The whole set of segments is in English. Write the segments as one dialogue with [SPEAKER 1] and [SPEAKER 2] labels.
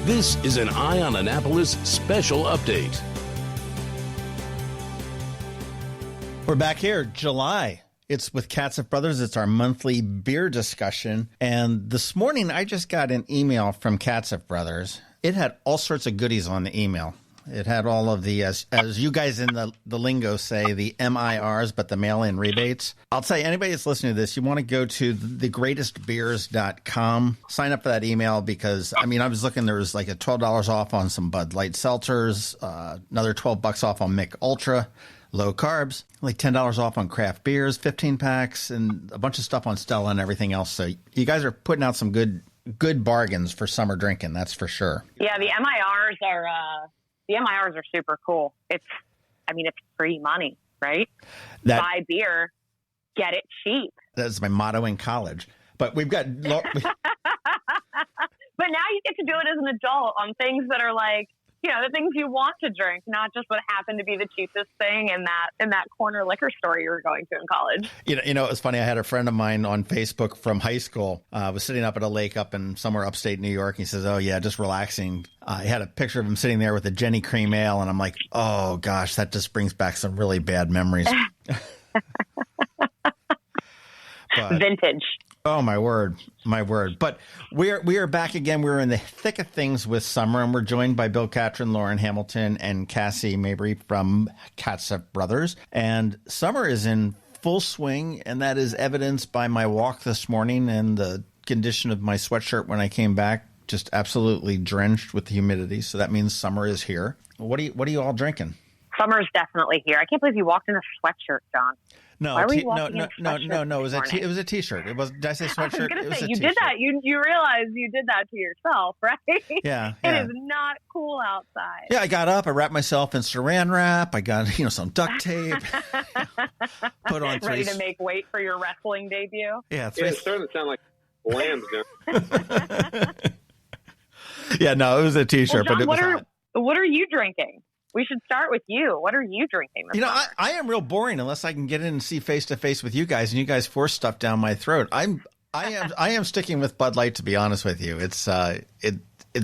[SPEAKER 1] This is an Eye on Annapolis special update.
[SPEAKER 2] We're back here, July. It's with Katzif Brothers. It's our monthly beer discussion. And this morning, I just got an email from Katzif Brothers. It had all sorts of goodies on the email. It had all of the, as you guys in the lingo say, the MIRs, but the mail-in rebates. I'll tell you, anybody that's listening to this, you want to go to thegreatestbeers.com. Sign up for that email because, I mean, I was looking, there was like a $12 off on some Bud Light seltzers, another $12 off on Mick Ultra, low carbs, like $10 off on craft beers, 15 packs, and a bunch of stuff on Stella and everything else. So you guys are putting out some good bargains for summer drinking, that's for sure.
[SPEAKER 3] Yeah, the MIRs are... The MIRs are super cool. It's free money, right? Buy beer, get it cheap.
[SPEAKER 2] That's my motto in college. But we've got... But
[SPEAKER 3] now you get to do it as an adult on things that are like, you know, the things you want to drink, not just what happened to be the cheapest thing in that corner liquor store you were going to in college.
[SPEAKER 2] You know, it was funny. I had a friend of mine on Facebook from high school, was sitting up at a lake up in somewhere upstate New York. He says, oh, yeah, just relaxing. He had a picture of him sitting there with a Jenny Cream Ale. And I'm like, oh, gosh, that just brings back some really bad memories.
[SPEAKER 3] Vintage.
[SPEAKER 2] Oh, my word. But we are back again. We're in the thick of things with summer, and we're joined by Bill Catron, Lauren Hamilton, and Cassie Mabry from Katzif Brothers. And summer is in full swing, and that is evidenced by my walk this morning and the condition of my sweatshirt when I came back, just absolutely drenched with the humidity. So that means summer is here. What are you all drinking?
[SPEAKER 3] Summer's definitely here. I can't believe you walked in a sweatshirt, John.
[SPEAKER 2] No, no. It was a t-shirt. It was. Did I say sweatshirt?
[SPEAKER 3] I was going to say you did that. You realize you did that to yourself, right?
[SPEAKER 2] Yeah.
[SPEAKER 3] It is not cool outside.
[SPEAKER 2] Yeah, I got up. I wrapped myself in Saran wrap. I got some duct tape. Put on
[SPEAKER 3] ready to make weight for your wrestling debut.
[SPEAKER 2] Yeah,
[SPEAKER 4] it's starting to sound like lambs now.
[SPEAKER 2] Yeah, no, it was a t-shirt,
[SPEAKER 3] well, John,
[SPEAKER 2] but it was hot.
[SPEAKER 3] What are you drinking? We should start with you. What are you drinking this summer?
[SPEAKER 2] I am real boring unless I can get in and see face to face with you guys, and you guys force stuff down my throat. I am sticking with Bud Light, to be honest with you. It's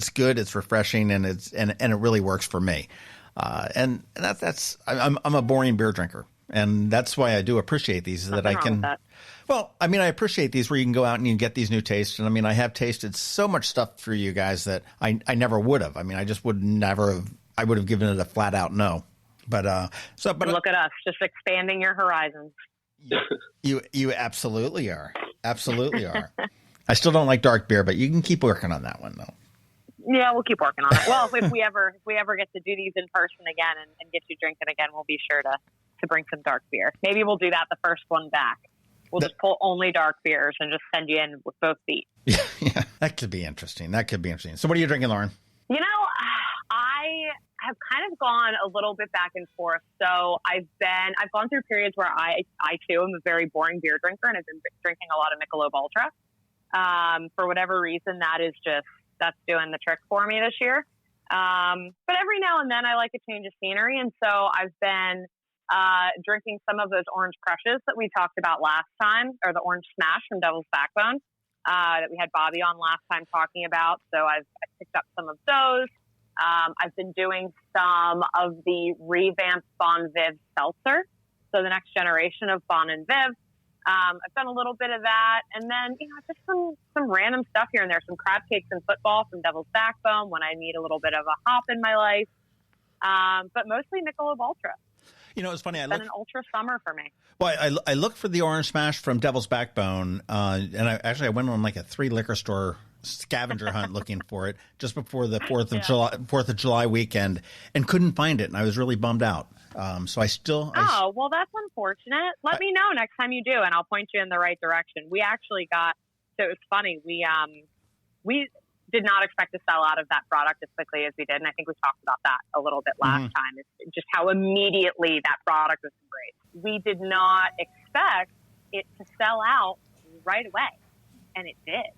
[SPEAKER 2] good, it's refreshing, and it really works for me. And that's I'm a boring beer drinker, and that's why I do appreciate these.
[SPEAKER 3] Nothing
[SPEAKER 2] that I
[SPEAKER 3] wrong
[SPEAKER 2] can.
[SPEAKER 3] With that.
[SPEAKER 2] Well, I mean, I appreciate these where you can go out and you can get these new tastes. And I mean, I have tasted so much stuff for you guys that I never would have. I mean, I just would never have. I would have given it a flat out no. But
[SPEAKER 3] look at us, just expanding your horizons.
[SPEAKER 2] You absolutely are. Absolutely are. I still don't like dark beer, but you can keep working on that one though.
[SPEAKER 3] Yeah, we'll keep working on it. Well, if we ever get to do these in person again and get you drinking again, we'll be sure to bring some dark beer. Maybe we'll do that the first one back. We'll just pull only dark beers and just send you in with both feet.
[SPEAKER 2] Yeah, that could be interesting. So what are you drinking, Lauren?
[SPEAKER 3] You know, I have kind of gone a little bit back and forth. So I've gone through periods where I too am a very boring beer drinker, and I've been drinking a lot of Michelob Ultra. For whatever reason, that's doing the trick for me this year. But every now and then I like a change of scenery. And so I've been drinking some of those orange crushes that we talked about last time, or the orange smash from Devil's Backbone that we had Bobby on last time talking about. So I've picked up some of those. I've been doing some of the revamped Bon Viv seltzer. So the next generation of Bon and Viv. I've done a little bit of that. And then, just some random stuff here and there. Some crab cakes and football from Devil's Backbone when I need a little bit of a hop in my life. But mostly Michelob Ultra.
[SPEAKER 2] It's funny.
[SPEAKER 3] It's been an ultra summer for me.
[SPEAKER 2] Well, I looked for the Orange Smash from Devil's Backbone, and I went on like a 3 liquor store scavenger hunt looking for it just before the 4th of July weekend, and couldn't find it, and I was really bummed out. So
[SPEAKER 3] Oh, well, that's unfortunate. Let me know next time you do, and I'll point you in the right direction. We actually so it was funny. We did not expect to sell out of that product as quickly as we did. And I think we talked about that a little bit last time. It's just how immediately that product was great. We did not expect it to sell out right away. And it did.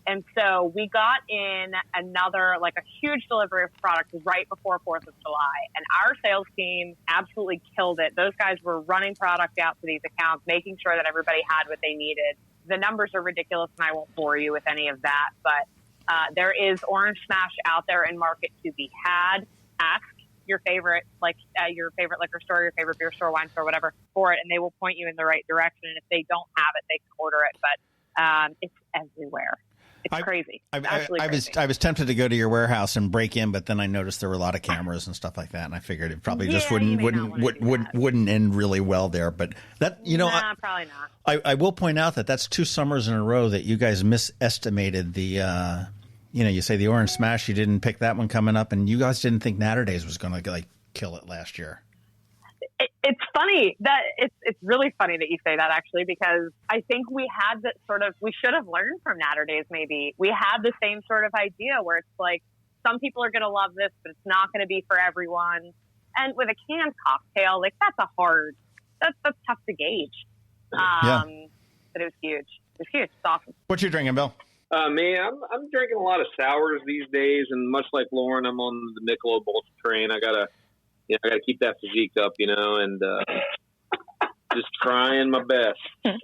[SPEAKER 3] And so we got in another, a huge delivery of product right before 4th of July. And our sales team absolutely killed it. Those guys were running product out to these accounts, making sure that everybody had what they needed. The numbers are ridiculous, and I won't bore you with any of that. But There is Orange Smash out there in market to be had. Ask your favorite liquor store, your favorite beer store, wine store, whatever, for it, and they will point you in the right direction. And if they don't have it, they can order it. But it's everywhere. It's crazy.
[SPEAKER 2] I was tempted to go to your warehouse and break in, but then I noticed there were a lot of cameras and stuff like that, and I figured it probably just wouldn't end really well there. But that,
[SPEAKER 3] probably not.
[SPEAKER 2] I will point out that that's 2 summers in a row that you guys misestimated the. You say the Orange Smash, you didn't pick that one coming up, and you guys didn't think Natter Days was going to kill it last year.
[SPEAKER 3] It's funny that it's really funny that you say that, actually, because I think we should have learned from Natter Days. Maybe we had the same sort of idea where it's like, some people are going to love this, but it's not going to be for everyone. And with a canned cocktail, that's tough to gauge. But it was huge. It's awesome.
[SPEAKER 2] What you drinking, Bill?
[SPEAKER 4] Me, I'm drinking a lot of sours these days, and much like Lauren, I'm on the Michelob Ultra train. I gotta keep that physique up, and just trying my best.
[SPEAKER 3] I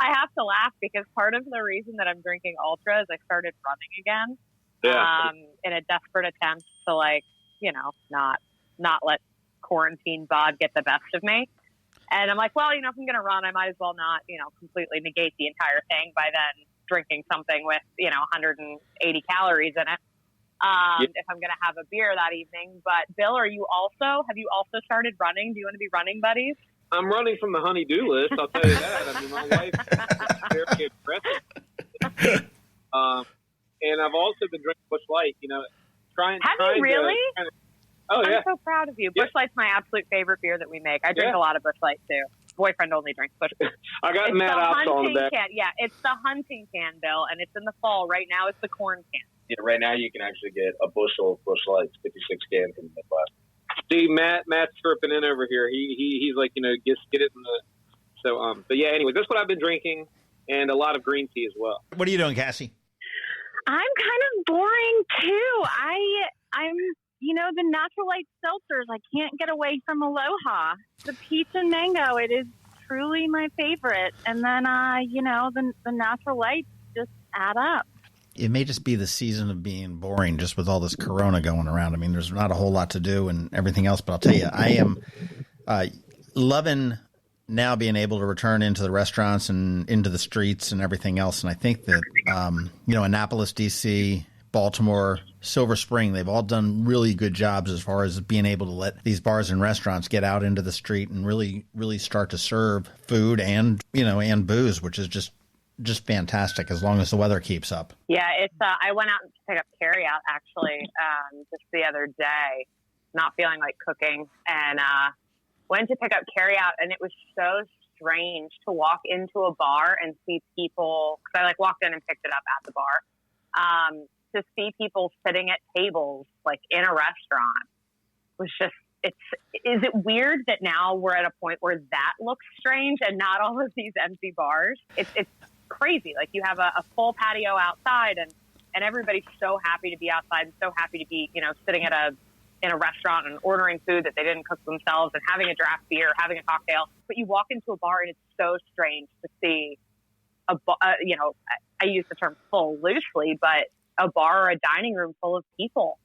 [SPEAKER 3] have to laugh because part of the reason that I'm drinking Ultra is I started running again.
[SPEAKER 4] Yeah.
[SPEAKER 3] In a desperate attempt to not let quarantine bod get the best of me. And I'm like, well, if I'm going to run, I might as well not, completely negate the entire thing by then drinking something with, 180 calories in it. If I'm going to have a beer that evening. But Bill, have you also started running? Do you want to be running buddies?
[SPEAKER 4] I'm running from the honey-do list, I'll tell you that. I mean, my wife is very impressive. And I've also been drinking Busch Light,
[SPEAKER 3] Have you really?
[SPEAKER 4] Oh, yeah.
[SPEAKER 3] I'm so proud of you. Busch Light's my absolute favorite beer that we make. I drink a lot of Busch Light, too. Boyfriend only drinks Busch Light.
[SPEAKER 4] I got Matt Ops on the back.
[SPEAKER 3] Can. Yeah, it's the hunting can, Bill, and it's in the fall. Right now, it's the corn can.
[SPEAKER 5] Yeah, right now you can actually get a bushel of Busch Lights, 56 cans from the Midwest.
[SPEAKER 4] See, Matt's tripping in over here. He's like, just get it in the. So, but yeah, anyway, that's what I've been drinking, and a lot of green tea as well.
[SPEAKER 2] What are you doing, Cassie?
[SPEAKER 6] I'm kind of boring too. I'm the natural light seltzers. I can't get away from Aloha. The peach and mango, it is truly my favorite. And then, the natural lights just add up.
[SPEAKER 2] It may just be the season of being boring just with all this corona going around. I mean, there's not a whole lot to do and everything else. But I'll tell you, I am loving now being able to return into the restaurants and into the streets and everything else. And I think that, Annapolis, D.C., Baltimore, Silver Spring, they've all done really good jobs as far as being able to let these bars and restaurants get out into the street and really, really start to serve food and booze, which is just fantastic as long as the weather keeps up.
[SPEAKER 3] Yeah, it's. I went out to pick up carryout actually just the other day, not feeling like cooking, and went to pick up carryout, and it was so strange to walk into a bar and see people. Because I walked in and picked it up at the bar. To see people sitting at tables in a restaurant was just. Is it weird that now we're at a point where that looks strange and not all of these empty bars? It's crazy. You have a full patio outside and everybody's so happy to be outside and so happy to be, sitting in a restaurant and ordering food that they didn't cook themselves and having a draft beer, having a cocktail. But you walk into a bar and it's so strange to see I use the term full loosely, but a bar or a dining room full of people.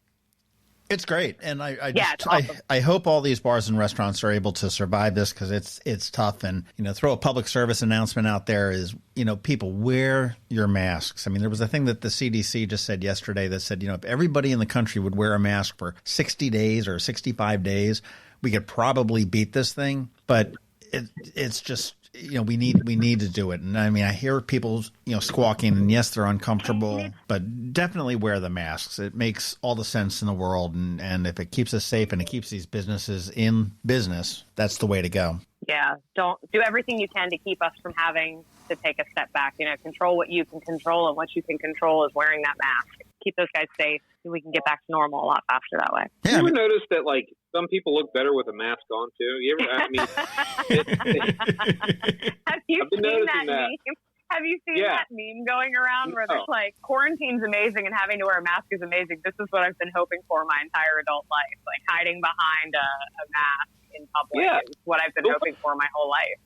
[SPEAKER 2] It's great, and
[SPEAKER 3] it's awesome.
[SPEAKER 2] I hope all these bars and restaurants are able to survive this because it's tough. And throw a public service announcement out there is people wear your masks. I mean, there was a thing that the CDC just said yesterday that said if everybody in the country would wear a mask for 60 days or 65 days, we could probably beat this thing. But it's just. We need to do it. And I mean, I hear people, squawking, and yes, they're uncomfortable, but definitely wear the masks. It makes all the sense in the world. And if it keeps us safe and it keeps these businesses in business, that's the way to go.
[SPEAKER 3] Yeah. Don't do everything you can to keep us from having to take a step back, control what you can control, and what you can control is wearing that mask. Keep those guys safe so we can get back to normal a lot faster that way.
[SPEAKER 4] Yeah, you ever notice that some people look better with a mask on too? You ever? I mean,
[SPEAKER 3] have you seen that meme? Have you seen that meme going around where there's quarantine's amazing and having to wear a mask is amazing. This is what I've been hoping for my entire adult life. Hiding behind a mask in public is what I've been hoping for my whole life.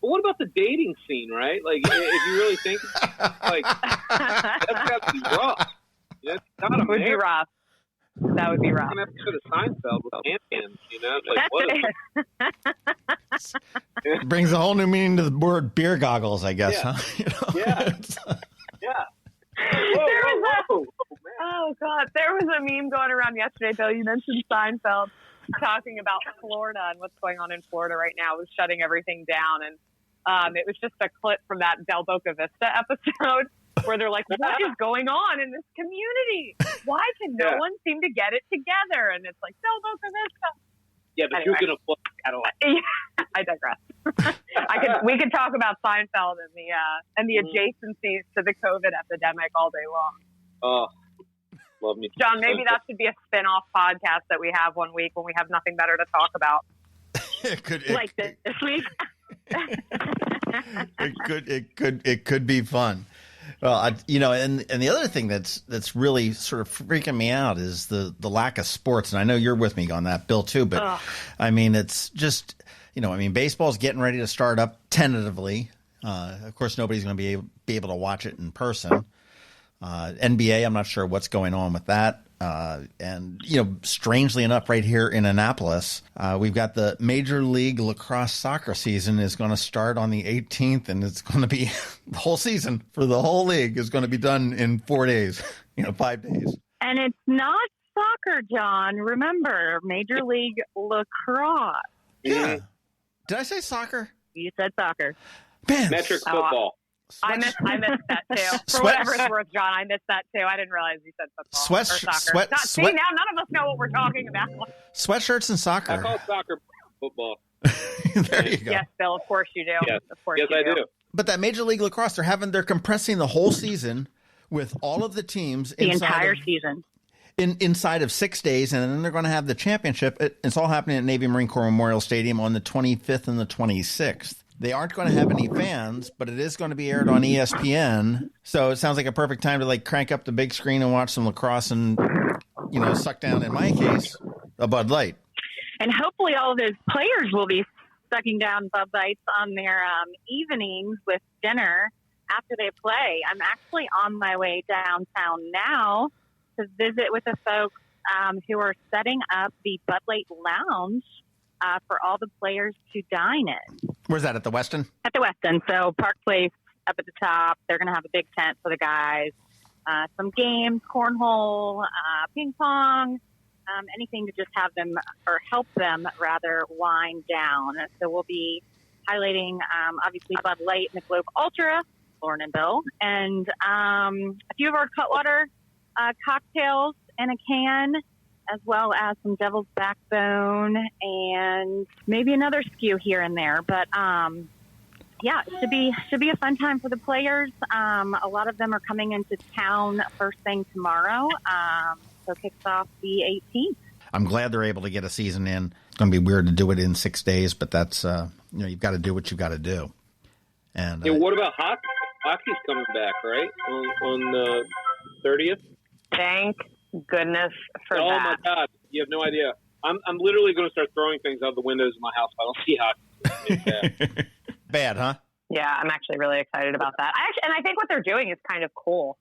[SPEAKER 4] But what about the dating scene, right? Like, if you really think, like, that's got to be rough. That's not
[SPEAKER 3] It would be rough. That would be rough.
[SPEAKER 4] An episode of Seinfeld with Ant-Man, you know? Like,
[SPEAKER 2] It brings a whole new meaning to the word beer goggles, I guess,
[SPEAKER 4] Yeah.
[SPEAKER 2] huh? You know?
[SPEAKER 4] Yeah.
[SPEAKER 3] Oh, God. There was a meme going around yesterday, Bill. You mentioned Seinfeld talking about Florida and what's going on in Florida right now with shutting everything down. And it was just a clip from that Del Boca Vista episode where they're like, what is going on in this community? Why can no one seem to get it together? And it's like, Del Boca Vista.
[SPEAKER 4] Yeah, but
[SPEAKER 3] Anyway.
[SPEAKER 4] who's going to flip Cadillac?
[SPEAKER 3] Yeah, I digress. We could talk about Seinfeld and the adjacencies to the COVID epidemic all day long.
[SPEAKER 4] Oh, love me.
[SPEAKER 3] John, maybe that should be a spin-off podcast that we have one week when we have nothing better to talk about.
[SPEAKER 6] This week.
[SPEAKER 2] It could be fun. Well, and the other thing that's really sort of freaking me out is the lack of sports, and I know you're with me on that, Bill, too. But I mean, it's just baseball's getting ready to start up tentatively. Of course, nobody's going to be able to watch it in person. NBA, I'm not sure what's going on with that. And strangely enough, right here in Annapolis, we've got the Major League Lacrosse soccer season is going to start on the 18th, and it's going to be the whole season for the whole league is going to be done in 4 days, 5 days.
[SPEAKER 6] And it's not soccer, John. Remember, Major League Lacrosse.
[SPEAKER 2] Yeah. Did I say soccer?
[SPEAKER 6] You said soccer.
[SPEAKER 2] Man,
[SPEAKER 4] Metric football.
[SPEAKER 3] I missed that too. For whatever it's worth, John, I missed that too. I didn't realize you said football or soccer. See, now none of us know what we're talking about.
[SPEAKER 2] Sweatshirts and soccer.
[SPEAKER 4] I call soccer football.
[SPEAKER 2] There you go.
[SPEAKER 3] Yes, Bill, of course you do.
[SPEAKER 4] Yes,
[SPEAKER 3] of course
[SPEAKER 4] yes,
[SPEAKER 3] you
[SPEAKER 4] I do.
[SPEAKER 2] But that Major League Lacrosse, they're compressing the whole season with all of the teams.
[SPEAKER 6] The entire season.
[SPEAKER 2] Inside of 6 days, and then they're going to have the championship. It's all happening at Navy Marine Corps Memorial Stadium on the 25th and the 26th. They aren't going to have any fans, but it is going to be aired on ESPN. So it sounds like a perfect time to crank up the big screen and watch some lacrosse and, suck down, in my case, a Bud Light.
[SPEAKER 6] And hopefully all of those players will be sucking down Bud Lights on their evenings with dinner after they play. I'm actually on my way downtown now to visit with the folks who are setting up the Bud Light Lounge for all the players to dine in.
[SPEAKER 2] Where's that, at the Westin?
[SPEAKER 6] At the Westin. So Park Place up at the top. They're going to have a big tent for the guys. Some games, cornhole, ping pong, anything to just have them, or help them rather, wind down. So we'll be highlighting, obviously, Bud Light, Michelob Ultra, Lauren and Bill, and a few of our Cutwater cocktails in a can, as well as some Devil's Backbone and maybe another SKU here and there. But yeah, it should be a fun time for the players. A lot of them are coming into town first thing tomorrow. So it kicks off the 18th.
[SPEAKER 2] I'm glad they're able to get a season in. It's going to be weird to do it in 6 days, but that's you've got to do what you've got to do. And
[SPEAKER 4] what about hockey? Hockey's coming back, right? On the 30th.
[SPEAKER 3] Thank goodness for that.
[SPEAKER 4] Oh my God, you have no idea. I'm literally going to start throwing things out the windows of my house. I don't see hockey.
[SPEAKER 2] Bad, huh?
[SPEAKER 3] Yeah, I'm actually really excited about that. I think what they're doing is kind of cool.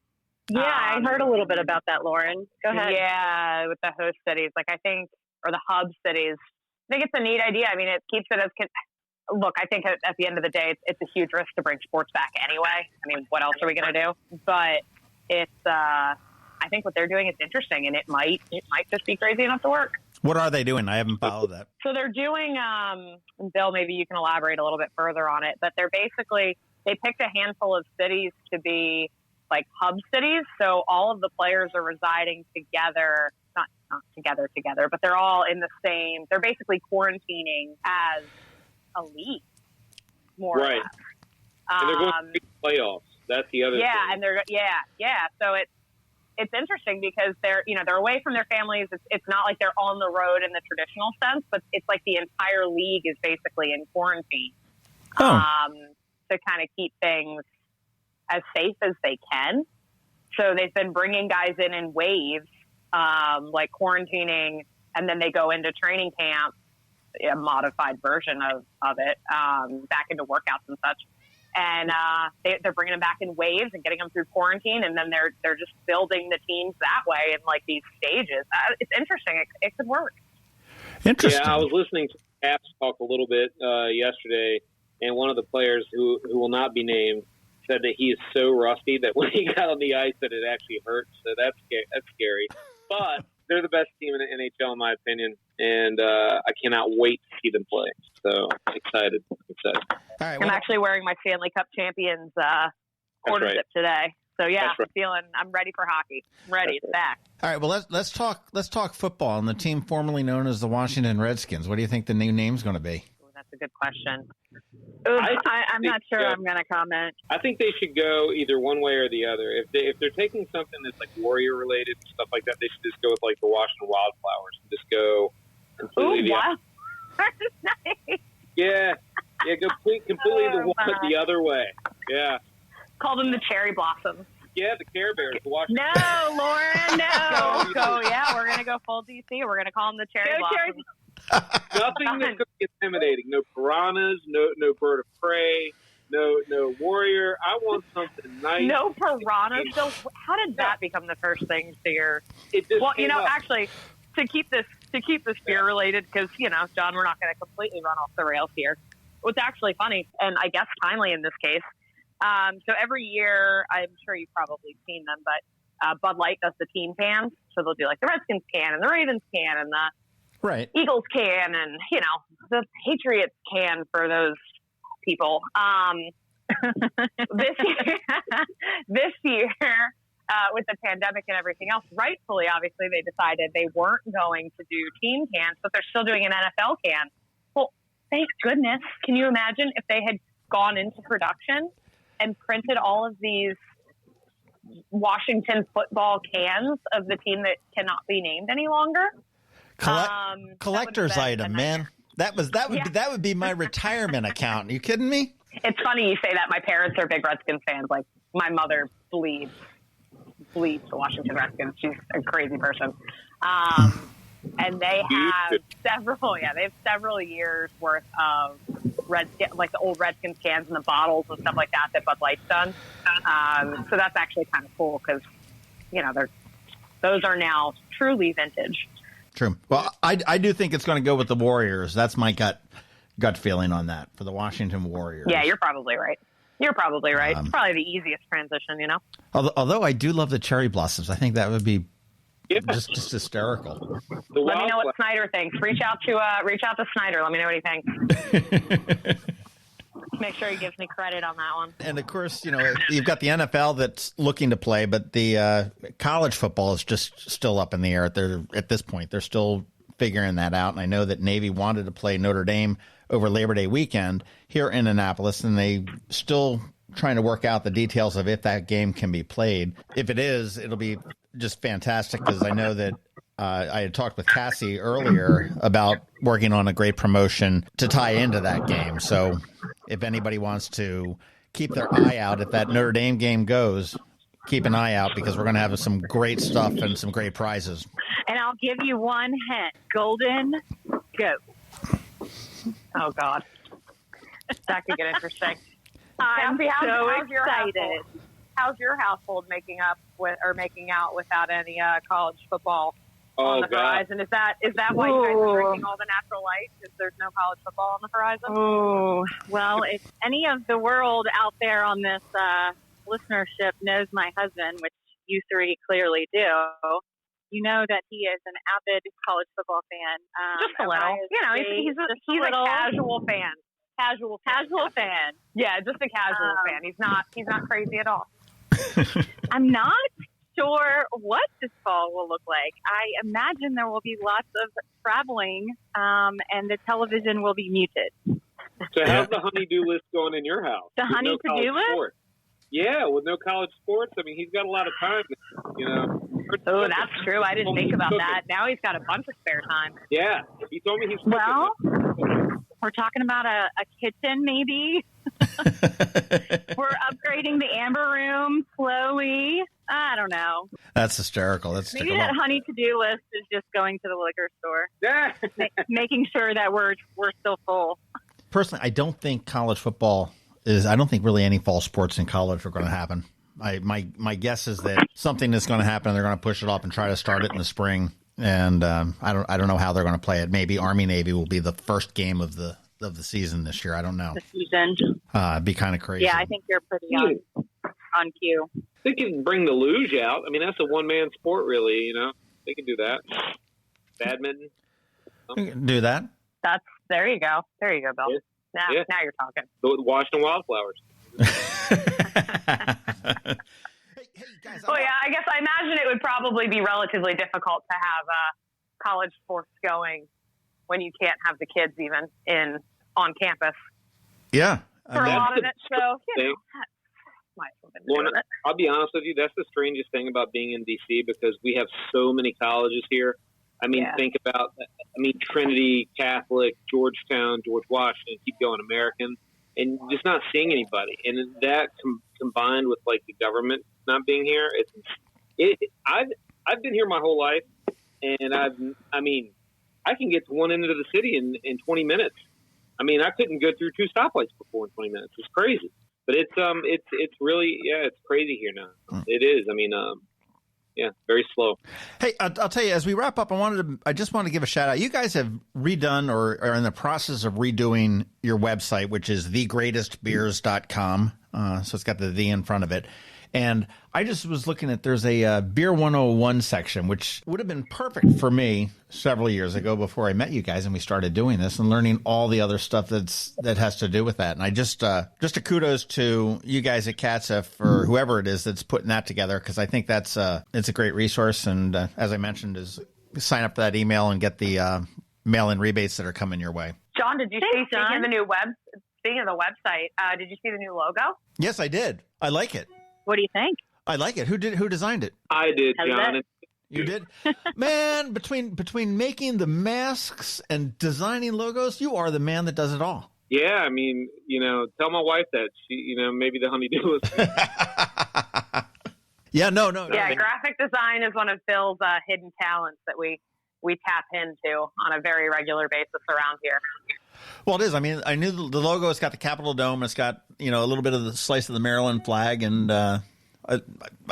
[SPEAKER 6] Yeah, I heard a little bit about that, Lauren. Go ahead.
[SPEAKER 3] Yeah, with the host cities, or the hub cities. I think it's a neat idea. I mean, it keeps it as. Look, I think at the end of the day, it's a huge risk to bring sports back anyway. I mean, what else are we going to do? But it's. I think what they're doing is interesting, and it might just be crazy enough to work.
[SPEAKER 2] What are they doing? I haven't followed that.
[SPEAKER 3] So they're doing, and Bill, maybe you can elaborate a little bit further on it, but they picked a handful of cities to be like hub cities. So all of the players are residing together, not together, but they're all in the same, they're basically quarantining as a league, more or less.
[SPEAKER 4] And they're going to playoffs. That's the other thing.
[SPEAKER 3] And so it's interesting because they're away from their families. It's not like they're on the road in the traditional sense, but it's like the entire league is basically in quarantine to kind of keep things as safe as they can. So they've been bringing guys in waves, like quarantining, and then they go into training camp a modified version of it back into workouts and such. And they're bringing them back in waves and getting them through quarantine, and then they're just building the teams that way in like these stages. It's interesting. It could work.
[SPEAKER 2] Interesting.
[SPEAKER 4] Yeah, I was listening to Caps talk a little bit yesterday, and one of the players who will not be named said that he is so rusty that when he got on the ice that it actually hurt. So that's scary. But they're the best team in the NHL, in my opinion, and I cannot wait to see them play. So excited.
[SPEAKER 2] All right,
[SPEAKER 3] I'm actually wearing my Stanley Cup champions quartership today. So yeah, I'm ready for hockey. I'm ready. It's back.
[SPEAKER 2] All right, well let's talk football and the team formerly known as the Washington Redskins. What do you think the new name's going to be?
[SPEAKER 3] Ooh, that's a good question.
[SPEAKER 6] I'm not sure I'm going to comment.
[SPEAKER 4] I think they should go either one way or the other. If they're taking something that's like Warrior related and stuff like that, they should just go with like the Washington Wildflowers and just go completely
[SPEAKER 3] Nice.
[SPEAKER 4] Yeah, go completely the other way. Yeah.
[SPEAKER 3] Call them the Cherry Blossoms.
[SPEAKER 4] Yeah, the Care Bears. The Washington.
[SPEAKER 3] No, Lauren, no. We're going to go full DC. We're going to call them the Cherry Blossoms.
[SPEAKER 4] Nothing that's going to be intimidating. No piranhas, no bird of prey, no warrior. I want something nice.
[SPEAKER 3] No piranhas. So how did that become the first thing to your? Actually, to keep this fear related, because John, we're not going to completely run off the rails here. What's actually funny, and I guess timely in this case. So every year, I'm sure you've probably seen them, but Bud Light does the team cans. So they'll do like the Redskins can and the Ravens can and the Eagles can and, the Patriots can for those people. This year, with the pandemic and everything else, rightfully, obviously, they decided they weren't going to do team cans, but they're still doing an NFL can. Well, thank goodness. Can you imagine if they had gone into production and printed all of these Washington football cans of the team that cannot be named any longer?
[SPEAKER 2] Collector's item, man. That would be my retirement account. Are you kidding me?
[SPEAKER 3] It's funny you say that. My parents are big Redskins fans. Like my mother bleeds the Washington Redskins. She's a crazy person. And they have several years worth of like the old Redskins cans and the bottles and stuff like that Bud Light's done. So that's actually kind of cool because, those are now truly vintage.
[SPEAKER 2] True. Well, I do think it's going to go with the Warriors. That's my gut feeling on that for the Washington Warriors.
[SPEAKER 3] Yeah, you're probably right. It's probably the easiest transition,
[SPEAKER 2] Although I do love the Cherry Blossoms. I think that would be just hysterical.
[SPEAKER 3] Let me know what Snyder thinks. Reach out to Snyder. Let me know what he thinks. Make sure he gives me credit on that one.
[SPEAKER 2] And of course, you've got the NFL that's looking to play, but the college football is just still up in the air. At this point, they're still figuring that out. And I know that Navy wanted to play Notre Dame over Labor Day weekend here in Annapolis, and they still trying to work out the details of if that game can be played. If it is, it'll be just fantastic because I know that I had talked with Cassie earlier about working on a great promotion to tie into that game. So if anybody wants to keep their eye out, if that Notre Dame game goes, keep an eye out because we're going to have some great stuff and some great prizes.
[SPEAKER 6] And I'll give you one hint. Golden goat.
[SPEAKER 3] Oh, God. That could get interesting.
[SPEAKER 6] I'm so excited.
[SPEAKER 3] How's your household making out without any college football on the horizon? Is that why you guys are drinking all the natural light? Because there's no college football on the horizon?
[SPEAKER 6] Oh, well, if any of the world out there on this listenership knows my husband, which you three clearly do, you know that he is an avid college football fan.
[SPEAKER 3] Just a little. He's a casual fan.
[SPEAKER 6] Casual fan.
[SPEAKER 3] Yeah, just a casual fan. He's not crazy at all.
[SPEAKER 6] I'm not sure what this fall will look like. I imagine there will be lots of traveling, and the television will be muted.
[SPEAKER 4] So how's the honey-do list going in your house?
[SPEAKER 6] The honey-to-do list?
[SPEAKER 4] Yeah, with no college sports. I mean, he's got a lot of time,
[SPEAKER 3] Oh, that's true. I didn't think about that. Now he's got a bunch of spare time.
[SPEAKER 4] Yeah. He told me he's
[SPEAKER 6] Well, we're talking about a kitchen, maybe. We're upgrading the amber room slowly. I don't know.
[SPEAKER 2] That's hysterical. That's
[SPEAKER 6] Maybe that honey to-do list is just going to do list is just going to the liquor store, making sure that we're still full.
[SPEAKER 2] Personally, I don't think college football is. I don't think really any fall sports in college are going to happen. My guess is that something is going to happen. And they're going to push it off and try to start it in the spring. And I don't know how they're going to play it. Maybe Army Navy will be the first game of the season this year. I don't know.
[SPEAKER 6] The season.
[SPEAKER 2] It'd be kind of crazy.
[SPEAKER 6] Yeah, I think you're pretty on cue.
[SPEAKER 4] They can bring the luge out. I mean, that's a one-man sport, really. You know, they can do that. Badminton.
[SPEAKER 2] We can do that.
[SPEAKER 3] There you go, Bill.
[SPEAKER 4] Yeah.
[SPEAKER 3] Now you're talking.
[SPEAKER 4] The Washington Wildflowers.
[SPEAKER 2] Hey, guys.
[SPEAKER 3] Well, yeah, I guess I imagine it would probably be relatively difficult to have college sports going when you can't have the kids even on campus
[SPEAKER 2] Yeah.
[SPEAKER 3] for a lot of it. So, might as well been
[SPEAKER 4] Lorna,
[SPEAKER 3] doing it.
[SPEAKER 4] I'll be honest with you. That's the strangest thing about being in D.C. because we have so many colleges here. I mean, think about, Trinity, Catholic, Georgetown, George Washington, keep going, American, and just not seeing anybody. And that combined with like the government not being here, I've been here my whole life, and I can get to one end of the city in 20 minutes. I mean, I couldn't go through 2 stoplights before in 20 minutes. It's crazy. But it's really, it's crazy here now. It is. I mean, very slow.
[SPEAKER 2] Hey, I'll tell you, as we wrap up, I just want to give a shout out. You guys have redone or are in the process of redoing your website, which is thegreatestbeers.com. So it's got the in front of it. And I just was looking at, there's a Beer 101 section, which would have been perfect for me several years ago before I met you guys and we started doing this and learning all the other stuff that has to do with that. And I just a kudos to you guys at CATSF or whoever it is that's putting that together, because I think it's a great resource. And as I mentioned, is sign up for that email and get the mail-in rebates that are coming your way.
[SPEAKER 3] John, did you see, speaking of the website, did you see the new logo?
[SPEAKER 2] Yes, I did. I like it.
[SPEAKER 6] What do you think?
[SPEAKER 2] I like it. Who designed it?
[SPEAKER 4] I did, John.
[SPEAKER 2] You did? Man, between making the masks and designing logos, you are the man that does it all.
[SPEAKER 4] Yeah, I mean, tell my wife that she, maybe the honeydew was.
[SPEAKER 2] Yeah, no.
[SPEAKER 3] Yeah, graphic design is one of Phil's hidden talents that we tap into on a very regular basis around here.
[SPEAKER 2] Well, it is. I mean, I knew the logo. It's got the Capitol Dome. It's got a little bit of the slice of the Maryland flag, and I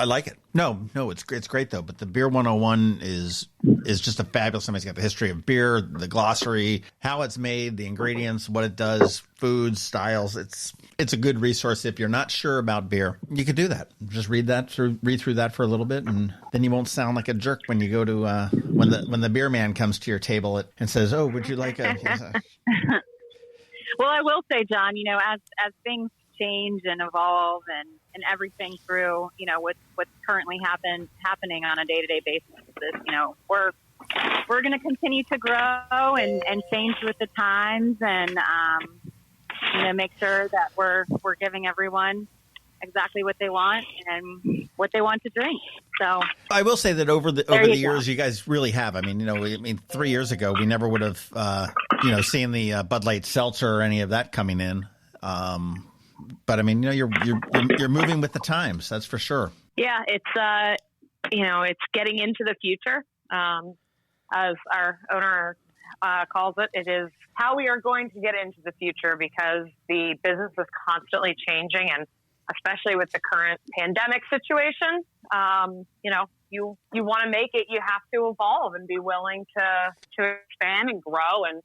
[SPEAKER 2] like it. No, it's great though. But the Beer 101 is just a fabulous thing. It's got the history of beer, the glossary, how it's made, the ingredients, what it does, foods, styles. It's a good resource if you're not sure about beer. You could do that. Just read through that for a little bit, and then you won't sound like a jerk when you go to when the beer man comes to your table and says, "Oh, would you like a?"
[SPEAKER 6] Well, I will say, John, as things change and evolve and everything through, what's currently happening on a day-to-day basis, we're going to continue to grow and change with the times and, make sure that we're giving everyone exactly what they want and what they want to drink. So
[SPEAKER 2] I will say that over the years, you guys really have. I mean, 3 years ago, we never would have, seen the Bud Light Seltzer or any of that coming in. But I mean, you're moving with the times. That's for sure.
[SPEAKER 3] Yeah, it's getting into the future, as our owner calls it. It is how we are going to get into the future because the business is constantly changing, and especially with the current pandemic situation, you want to make it, you have to evolve and be willing to expand and grow and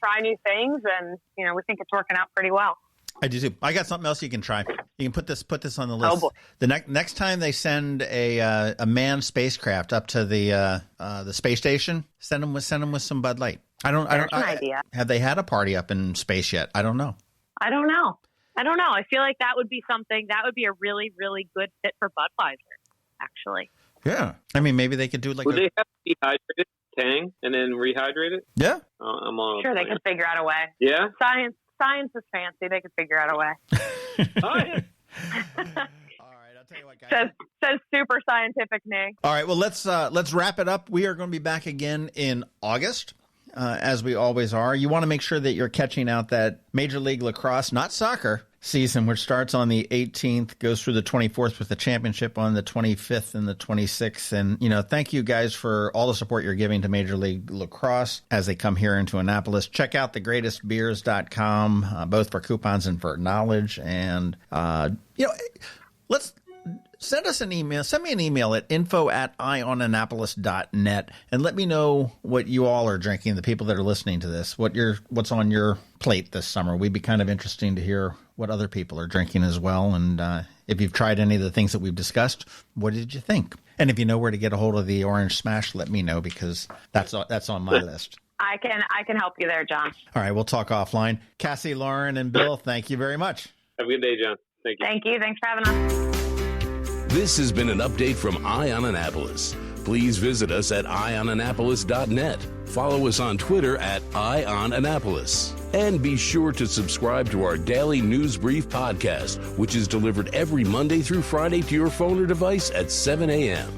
[SPEAKER 3] try new things. And, we think it's working out pretty well.
[SPEAKER 2] I do too. I got something else you can try. You can put this on the list.
[SPEAKER 3] Oh, boy.
[SPEAKER 2] The next time they send a manned spacecraft up to the space station, send them with some Bud Light.
[SPEAKER 3] Idea.
[SPEAKER 2] Have they had a party up in space yet? I don't know.
[SPEAKER 3] I don't know. I feel like that would be something that would be a really, really good fit for Budweiser, actually.
[SPEAKER 2] Yeah. I mean, maybe they could do like.
[SPEAKER 4] Would they have dehydrated Tang and then rehydrate it?
[SPEAKER 2] Yeah.
[SPEAKER 4] I'm on.
[SPEAKER 3] Sure, they could figure out a way.
[SPEAKER 4] Yeah.
[SPEAKER 3] Science is fancy. They could figure out a way.
[SPEAKER 4] Oh, yeah.
[SPEAKER 2] All right, I'll tell you what, guys.
[SPEAKER 3] Says super scientific me.
[SPEAKER 2] All right, well let's wrap it up. We are going to be back again in August. as we always are. You want to make sure that you're catching out that Major League Lacrosse, not soccer, season, which starts on the 18th, goes through the 24th with the championship on the 25th and the 26th. And, thank you guys for all the support you're giving to Major League Lacrosse as they come here into Annapolis. Check out thegreatestbeers.com, both for coupons and for knowledge. And, let's send us an email. Send me an email at info@eyeonannapolis.net and let me know what you all are drinking, the people that are listening to this, what's on your plate this summer. We'd be kind of interesting to hear what other people are drinking as well. And if you've tried any of the things that we've discussed, what did you think? And if you know where to get a hold of the Orange Smash, let me know, because that's on my list.
[SPEAKER 3] I can help you there, John.
[SPEAKER 2] All right, we'll talk offline. Cassie, Lauren, and Bill, thank you very much.
[SPEAKER 4] Have a good day, John. Thank you.
[SPEAKER 3] Thank you. Thanks for having us.
[SPEAKER 1] This has been an update from Eye on Annapolis. Please visit us at eyeonannapolis.net. Follow us on Twitter at Eye on Annapolis. And be sure to subscribe to our daily news brief podcast, which is delivered every Monday through Friday to your phone or device at 7 a.m.